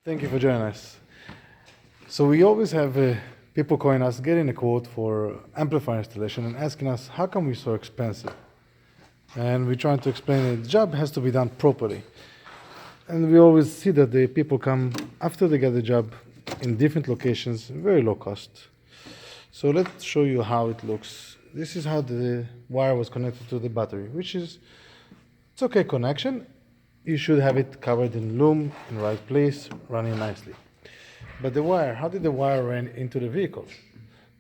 Thank you for joining us. So we always have people calling us, getting a quote for amplifier installation and asking us, how come we're so expensive? And we're trying to explain that the job has to be done properly. And we always see that the people come after they get the job in different locations, very low cost. So let's show you how it looks. This is how the wire was connected to the battery, which is, it's okay connection. You should have it covered in loom, in the right place, running nicely. But the wire, how did the wire run into the vehicle?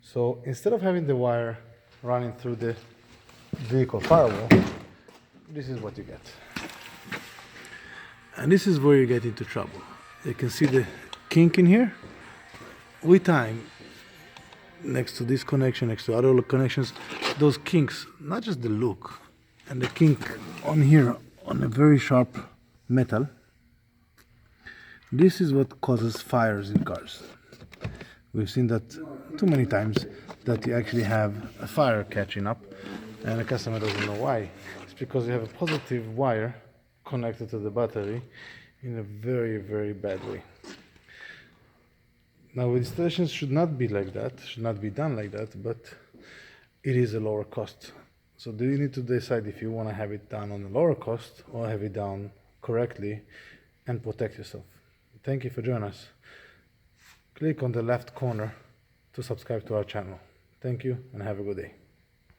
So instead of having the wire running through the vehicle firewall, this is what you get. And this is where you get into trouble. You can see the kink in here. With time, next to this connection, next to other connections, those kinks, not just the look, and the kink on here, on a very sharp metal, this is what causes fires in cars. We've seen that too many times, that you actually have a fire catching up and the customer doesn't know why. It's because you have a positive wire connected to the battery in a very, very bad way. Now, installations should not be like that, should not be done like that, but it is a lower cost. So do you need to decide if you want to have it done on a lower cost or have it done correctly and protect yourself. Thank you for joining us. Click on the left corner to subscribe to our channel. Thank you and have a good day.